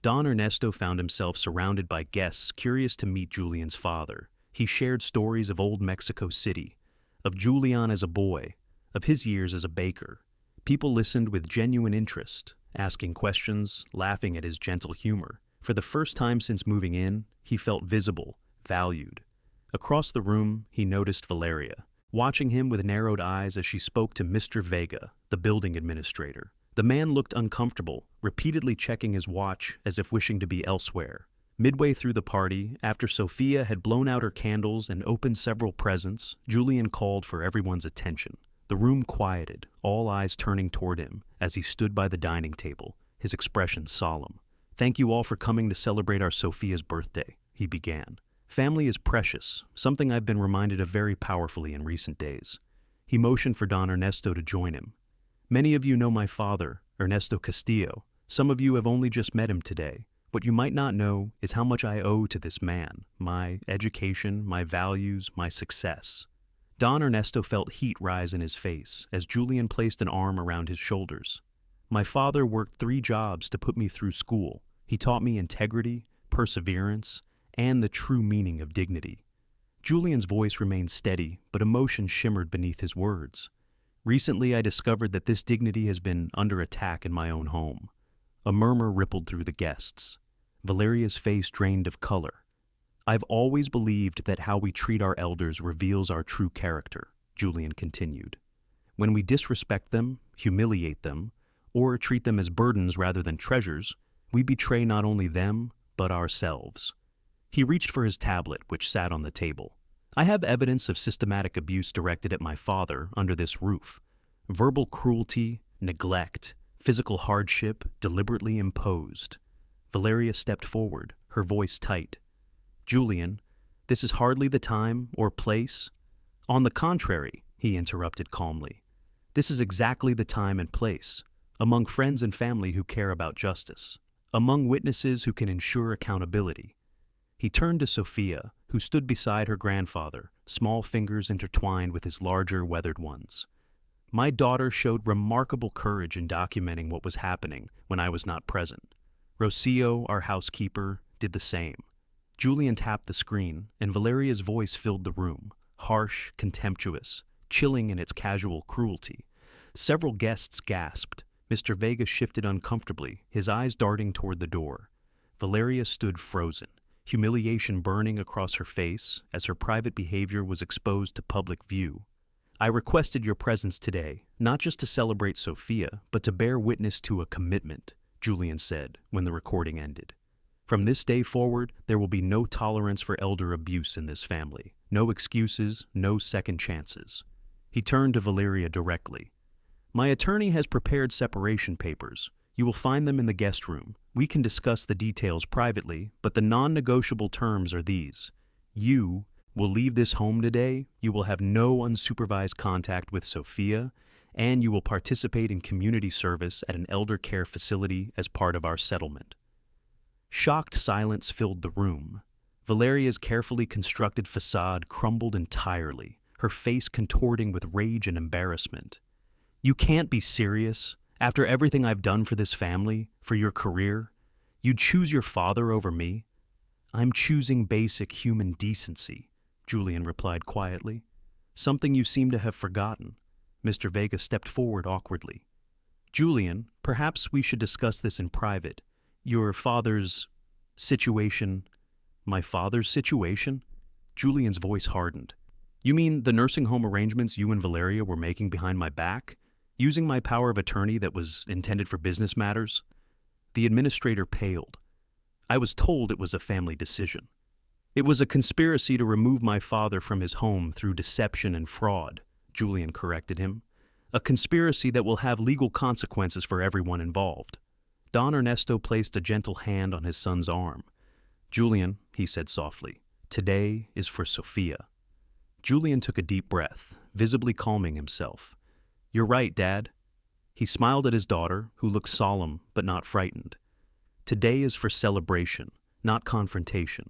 Don Ernesto found himself surrounded by guests curious to meet Julian's father. He shared stories of old Mexico City, of Julian as a boy, of his years as a baker. People listened with genuine interest, asking questions, laughing at his gentle humor. For the first time since moving in, he felt visible, valued. Across the room, he noticed Valeria, watching him with narrowed eyes as she spoke to Mr. Vega, the building administrator. The man looked uncomfortable, repeatedly checking his watch as if wishing to be elsewhere. Midway through the party, after Sophia had blown out her candles and opened several presents, Julian called for everyone's attention. The room quieted, all eyes turning toward him as he stood by the dining table, his expression solemn. "Thank you all for coming to celebrate our Sophia's birthday," he began. "Family is precious, something I've been reminded of very powerfully in recent days." He motioned for Don Ernesto to join him. "Many of you know my father, Ernesto Castillo. Some of you have only just met him today. What you might not know is how much I owe to this man, my education, my values, my success." Don Ernesto felt heat rise in his face as Julian placed an arm around his shoulders. "My father worked 3 jobs to put me through school. He taught me integrity, perseverance, and the true meaning of dignity." Julian's voice remained steady, but emotion shimmered beneath his words. "Recently, I discovered that this dignity has been under attack in my own home." A murmur rippled through the guests. Valeria's face drained of color. "I've always believed that how we treat our elders reveals our true character," Julian continued. "When we disrespect them, humiliate them, or treat them as burdens rather than treasures, we betray not only them, but ourselves." He reached for his tablet, which sat on the table. "I have evidence of systematic abuse directed at my father under this roof. Verbal cruelty, neglect, physical hardship deliberately imposed." Valeria stepped forward, her voice tight. "Julian, this is hardly the time or place." "On the contrary," he interrupted calmly. "This is exactly the time and place, among friends and family who care about justice, among witnesses who can ensure accountability." He turned to Sophia, who stood beside her grandfather, small fingers intertwined with his larger, weathered ones. "My daughter showed remarkable courage in documenting what was happening when I was not present. Rocio, our housekeeper, did the same." Julian tapped the screen, and Valeria's voice filled the room, harsh, contemptuous, chilling in its casual cruelty. Several guests gasped. Mr. Vega shifted uncomfortably, his eyes darting toward the door. Valeria stood frozen, humiliation burning across her face as her private behavior was exposed to public view. "I requested your presence today, not just to celebrate Sophia, but to bear witness to a commitment," Julian said when the recording ended. "From this day forward, there will be no tolerance for elder abuse in this family. No excuses, no second chances." He turned to Valeria directly. "My attorney has prepared separation papers. You will find them in the guest room. We can discuss the details privately, but the non-negotiable terms are these. You will leave this home today, you will have no unsupervised contact with Sophia, and you will participate in community service at an elder care facility as part of our settlement." Shocked silence filled the room. Valeria's carefully constructed facade crumbled entirely, her face contorting with rage and embarrassment. "You can't be serious. After everything I've done for this family, for your career, you'd choose your father over me?" "I'm choosing basic human decency," Julian replied quietly. "Something you seem to have forgotten." Mr. Vega stepped forward awkwardly. "Julian, perhaps we should discuss this in private. Your father's situation." "My father's situation?" Julian's voice hardened. "You mean the nursing home arrangements you and Valeria were making behind my back? Using my power of attorney that was intended for business matters?" The administrator paled. "I was told it was a family decision." "It was a conspiracy to remove my father from his home through deception and fraud," Julian corrected him. "A conspiracy that will have legal consequences for everyone involved." Don Ernesto placed a gentle hand on his son's arm. "Julian," he said softly, "today is for Sophia." Julian took a deep breath, visibly calming himself. "You're right, Dad." He smiled at his daughter, who looked solemn but not frightened. "Today is for celebration, not confrontation."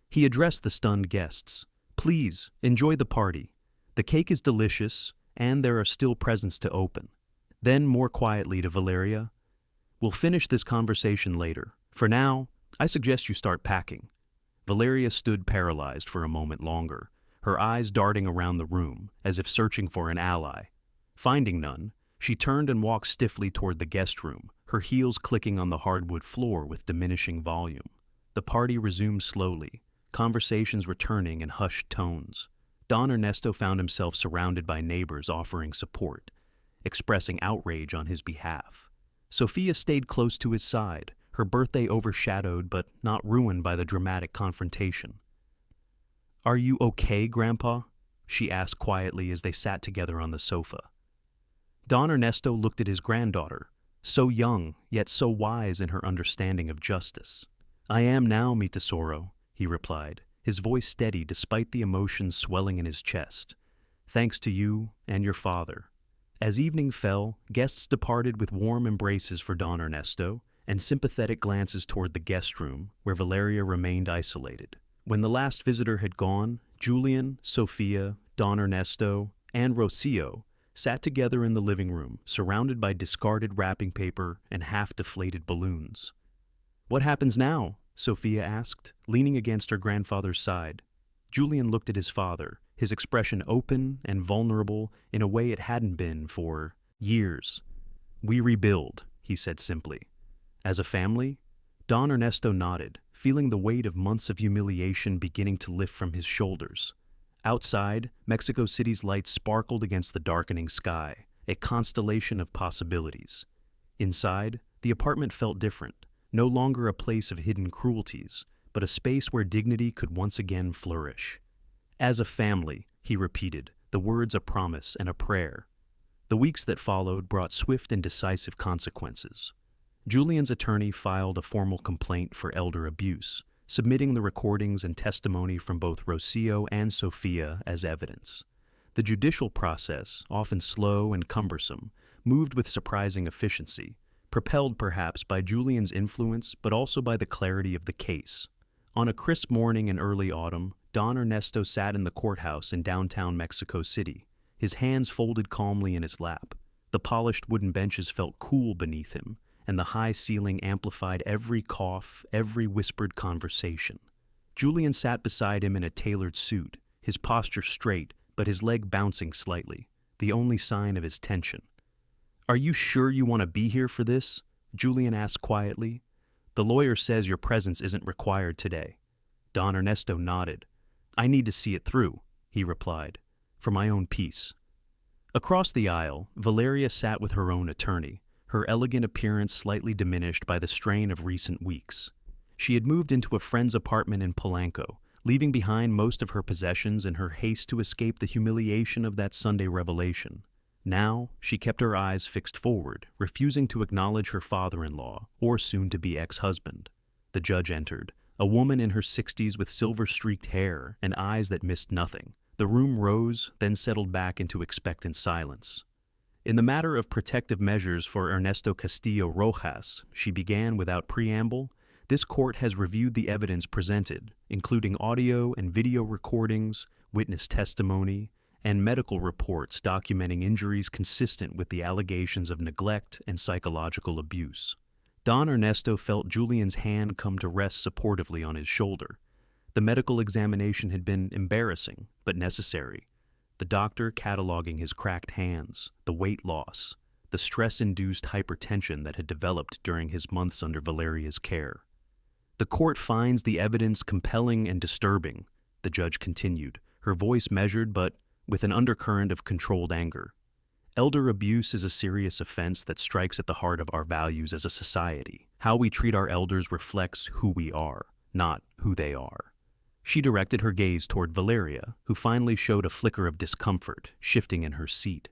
He addressed the stunned guests. "Please, enjoy the party. The cake is delicious, and there are still presents to open." Then, more quietly to Valeria, "We'll finish this conversation later. For now, I suggest you start packing." Valeria stood paralyzed for a moment longer, her eyes darting around the room, as if searching for an ally. Finding none, she turned and walked stiffly toward the guest room, her heels clicking on the hardwood floor with diminishing volume. The party resumed slowly, conversations returning in hushed tones. Don Ernesto found himself surrounded by neighbors offering support, expressing outrage on his behalf. Sophia stayed close to his side, her birthday overshadowed but not ruined by the dramatic confrontation. "Are you okay, Grandpa?" she asked quietly as they sat together on the sofa. Don Ernesto looked at his granddaughter, so young yet so wise in her understanding of justice. "I am now, mi tesoro," he replied, his voice steady despite the emotions swelling in his chest. "Thanks to you and your father." As evening fell, guests departed with warm embraces for Don Ernesto and sympathetic glances toward the guest room, where Valeria remained isolated. When the last visitor had gone, Julian, Sophia, Don Ernesto, and Rocio sat together in the living room, surrounded by discarded wrapping paper and half-deflated balloons. "What happens now?" Sophia asked, leaning against her grandfather's side. Julian looked at his father, his expression open and vulnerable in a way it hadn't been for years. "We rebuild," he said simply. "As a family?" Don Ernesto nodded, feeling the weight of months of humiliation beginning to lift from his shoulders. Outside, Mexico City's lights sparkled against the darkening sky, a constellation of possibilities. Inside, the apartment felt different, no longer a place of hidden cruelties, but a space where dignity could once again flourish. "As a family," he repeated, the words a promise and a prayer. The weeks that followed brought swift and decisive consequences. Julian's attorney filed a formal complaint for elder abuse, submitting the recordings and testimony from both Rocio and Sophia as evidence. The judicial process, often slow and cumbersome, moved with surprising efficiency, propelled perhaps by Julian's influence but also by the clarity of the case. On a crisp morning in early autumn, Don Ernesto sat in the courthouse in downtown Mexico City, his hands folded calmly in his lap. The polished wooden benches felt cool beneath him, and the high ceiling amplified every cough, every whispered conversation. Julian sat beside him in a tailored suit, his posture straight, but his leg bouncing slightly, the only sign of his tension. "Are you sure you want to be here for this?" Julian asked quietly. "The lawyer says your presence isn't required today." Don Ernesto nodded. "I need to see it through," he replied, "for my own peace." Across the aisle, Valeria sat with her own attorney, her elegant appearance slightly diminished by the strain of recent weeks. She had moved into a friend's apartment in Polanco, leaving behind most of her possessions in her haste to escape the humiliation of that Sunday revelation. Now, she kept her eyes fixed forward, refusing to acknowledge her father-in-law or soon-to-be ex-husband. The judge entered, a woman in her 60s with silver-streaked hair and eyes that missed nothing. The room rose, then settled back into expectant silence. In the matter of protective measures for Ernesto Castillo Rojas, she began without preamble, This court has reviewed the evidence presented, including audio and video recordings, witness testimony, and medical reports documenting injuries consistent with the allegations of neglect and psychological abuse. Don Ernesto felt Julian's hand come to rest supportively on his shoulder. The medical examination had been embarrassing, but necessary. The doctor cataloging his cracked hands, the weight loss, the stress-induced hypertension that had developed during his months under Valeria's care. The court finds the evidence compelling and disturbing, the judge continued, her voice measured but with an undercurrent of controlled anger. Elder abuse is a serious offense that strikes at the heart of our values as a society. How we treat our elders reflects who we are, not who they are. She directed her gaze toward Valeria, who finally showed a flicker of discomfort, shifting in her seat.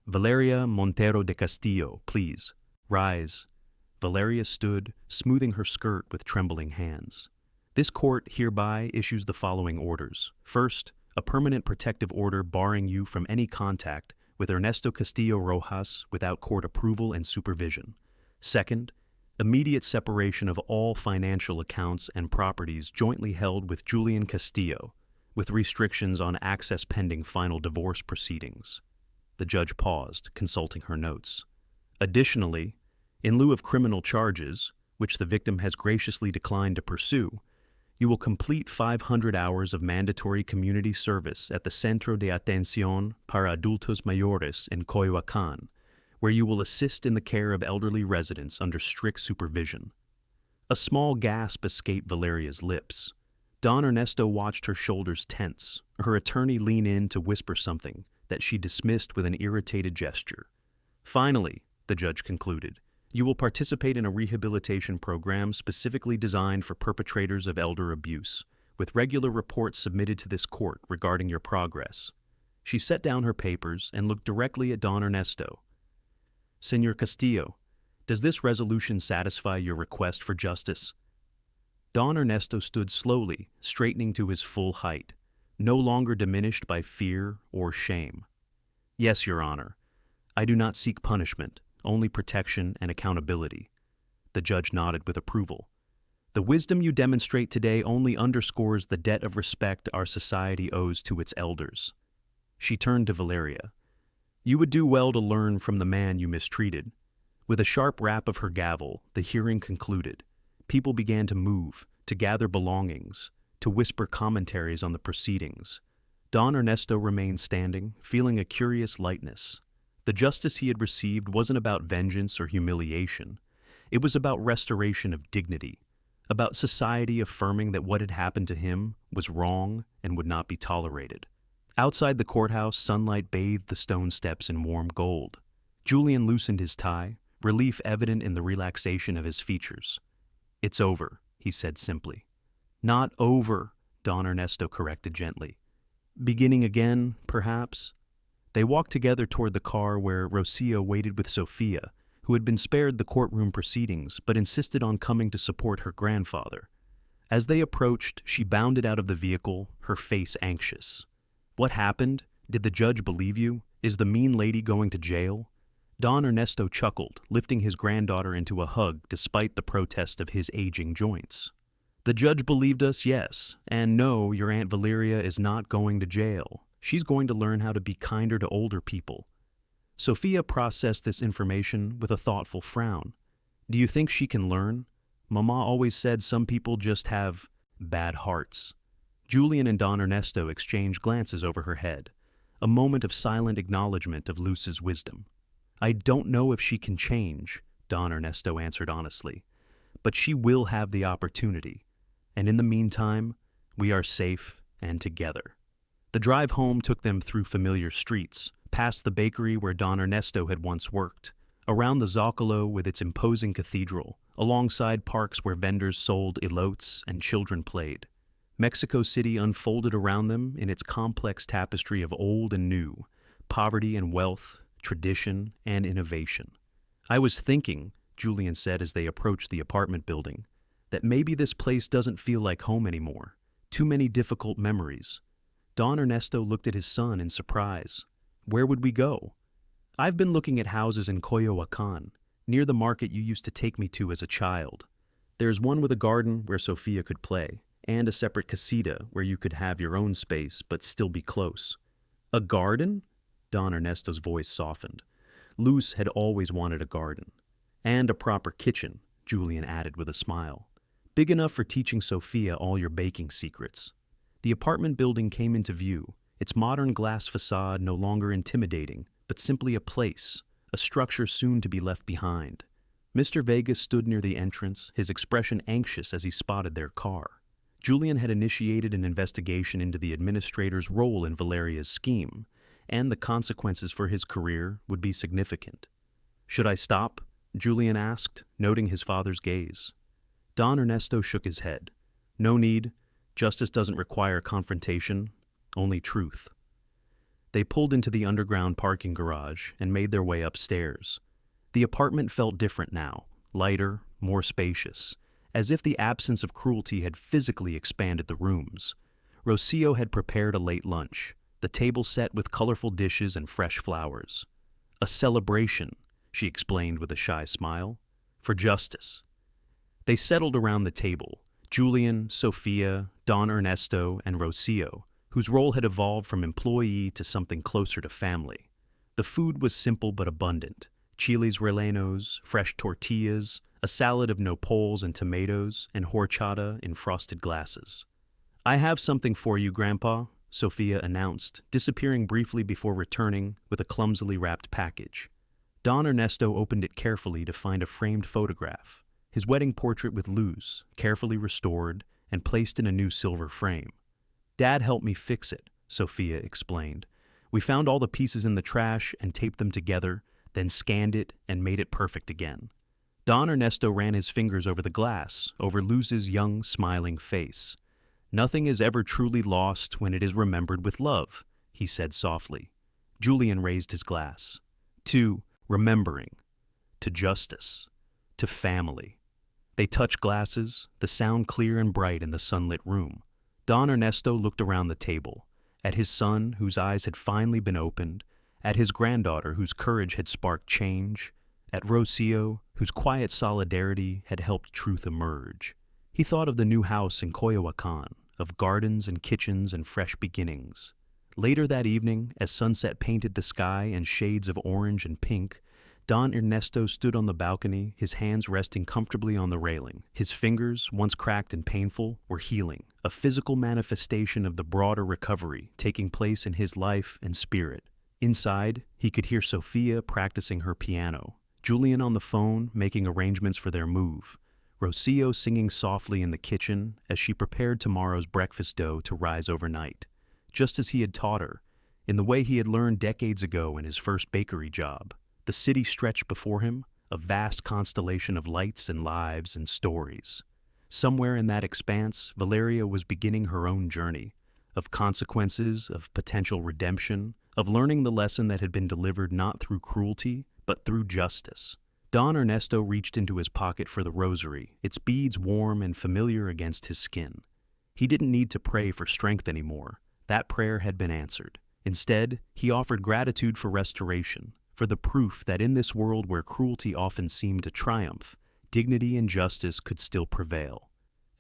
Valeria Montero de Castillo, please. Rise. Valeria stood, smoothing her skirt with trembling hands. This court hereby issues the following orders. First, a permanent protective order barring you from any contact with Ernesto Castillo Rojas without court approval and supervision. Second, immediate separation of all financial accounts and properties jointly held with Julian Castillo, with restrictions on access pending final divorce proceedings. The judge paused, consulting her notes. Additionally, in lieu of criminal charges, which the victim has graciously declined to pursue, you will complete 500 hours of mandatory community service at the Centro de Atención para Adultos Mayores in Coyoacán, where you will assist in the care of elderly residents under strict supervision. A small gasp escaped Valeria's lips. Don Ernesto watched her shoulders tense, her attorney lean in to whisper something that she dismissed with an irritated gesture. Finally, the judge concluded, you will participate in a rehabilitation program specifically designed for perpetrators of elder abuse, with regular reports submitted to this court regarding your progress. She set down her papers and looked directly at Don Ernesto. Senor Castillo, does this resolution satisfy your request for justice? Don Ernesto stood slowly, straightening to his full height, no longer diminished by fear or shame. Yes, Your Honor. I do not seek punishment, only protection and accountability. The judge nodded with approval. The wisdom you demonstrate today only underscores the debt of respect our society owes to its elders. She turned to Valeria. You would do well to learn from the man you mistreated. With a sharp rap of her gavel, the hearing concluded. People began to move, to gather belongings, to whisper commentaries on the proceedings. Don Ernesto remained standing, feeling a curious lightness. The justice he had received wasn't about vengeance or humiliation. It was about restoration of dignity, about society affirming that what had happened to him was wrong and would not be tolerated. Outside the courthouse, sunlight bathed the stone steps in warm gold. Julian loosened his tie, relief evident in the relaxation of his features. It's over, he said simply. Not over, Don Ernesto corrected gently. Beginning again, perhaps? They walked together toward the car where Rocio waited with Sophia, who had been spared the courtroom proceedings but insisted on coming to support her grandfather. As they approached, she bounded out of the vehicle, her face anxious. What happened? Did the judge believe you? Is the mean lady going to jail? Don Ernesto chuckled, lifting his granddaughter into a hug despite the protest of his aging joints. The judge believed us, yes, and no, your Aunt Valeria is not going to jail. She's going to learn how to be kinder to older people. Sophia processed this information with a thoughtful frown. Do you think she can learn? Mama always said some people just have bad hearts. Julian and Don Ernesto exchanged glances over her head, a moment of silent acknowledgement of Luce's wisdom. I don't know if she can change, Don Ernesto answered honestly, but she will have the opportunity. And in the meantime, we are safe and together. The drive home took them through familiar streets, past the bakery where Don Ernesto had once worked, around the Zocalo with its imposing cathedral, alongside parks where vendors sold elotes and children played. Mexico City unfolded around them in its complex tapestry of old and new, poverty and wealth, tradition and innovation. I was thinking, Julian said as they approached the apartment building, that maybe this place doesn't feel like home anymore. Too many difficult memories. Don Ernesto looked at his son in surprise. Where would we go? I've been looking at houses in Coyoacán, near the market you used to take me to as a child. There's one with a garden where Sophia could play, and a separate casita where you could have your own space but still be close. A garden? Don Ernesto's voice softened. Luz had always wanted a garden. And a proper kitchen, Julian added with a smile. Big enough for teaching Sophia all your baking secrets. The apartment building came into view, its modern glass facade no longer intimidating, but simply a place, a structure soon to be left behind. Mr. Vegas stood near the entrance, his expression anxious as he spotted their car. Julian had initiated an investigation into the administrator's role in Valeria's scheme, and the consequences for his career would be significant. "Should I stop?" Julian asked, noting his father's gaze. Don Ernesto shook his head. "No need. Justice doesn't require confrontation, only truth." They pulled into the underground parking garage and made their way upstairs. The apartment felt different now, lighter, more spacious, as if the absence of cruelty had physically expanded the rooms. Rocio had prepared a late lunch, the table set with colorful dishes and fresh flowers. "A celebration," she explained with a shy smile, "for justice." They settled around the table, Julian, Sophia, Don Ernesto, and Rocio, whose role had evolved from employee to something closer to family. The food was simple but abundant: chiles rellenos, fresh tortillas, a salad of nopals and tomatoes, and horchata in frosted glasses. "I have something for you, Grandpa," Sophia announced, disappearing briefly before returning with a clumsily wrapped package. Don Ernesto opened it carefully to find a framed photograph, his wedding portrait with Luz, carefully restored and placed in a new silver frame. "Dad helped me fix it," Sophia explained. "We found all the pieces in the trash and taped them together, then scanned it and made it perfect again." Don Ernesto ran his fingers over the glass, over Luz's young, smiling face. "Nothing is ever truly lost when it is remembered with love," he said softly. Julian raised his glass. "To remembering, to justice, to family." They touched glasses, the sound clear and bright in the sunlit room. Don Ernesto looked around the table, at his son, whose eyes had finally been opened, at his granddaughter, whose courage had sparked change, at Rocio, whose quiet solidarity had helped truth emerge. He thought of the new house in Coyoacan, of gardens and kitchens and fresh beginnings. Later that evening, as sunset painted the sky in shades of orange and pink, Don Ernesto stood on the balcony, his hands resting comfortably on the railing. His fingers, once cracked and painful, were healing, a physical manifestation of the broader recovery taking place in his life and spirit. Inside, he could hear Sophia practicing her piano, Julian on the phone making arrangements for their move, Rocio singing softly in the kitchen as she prepared tomorrow's breakfast dough to rise overnight, just as he had taught her, in the way he had learned decades ago in his first bakery job. The city stretched before him, a vast constellation of lights and lives and stories. Somewhere in that expanse, Valeria was beginning her own journey, of consequences, of potential redemption, of learning the lesson that had been delivered not through cruelty, but through justice. Don Ernesto reached into his pocket for the rosary, its beads warm and familiar against his skin. He didn't need to pray for strength anymore. That prayer had been answered. Instead, he offered gratitude for restoration, for the proof that in this world where cruelty often seemed to triumph, dignity and justice could still prevail.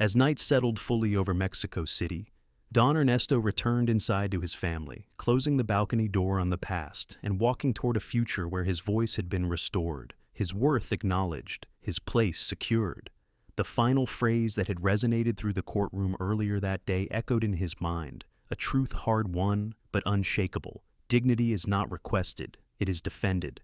As night settled fully over Mexico City, Don Ernesto returned inside to his family, closing the balcony door on the past and walking toward a future where his voice had been restored, his worth acknowledged, his place secured. The final phrase that had resonated through the courtroom earlier that day echoed in his mind, a truth hard-won but unshakable. Dignity is not requested, it is defended.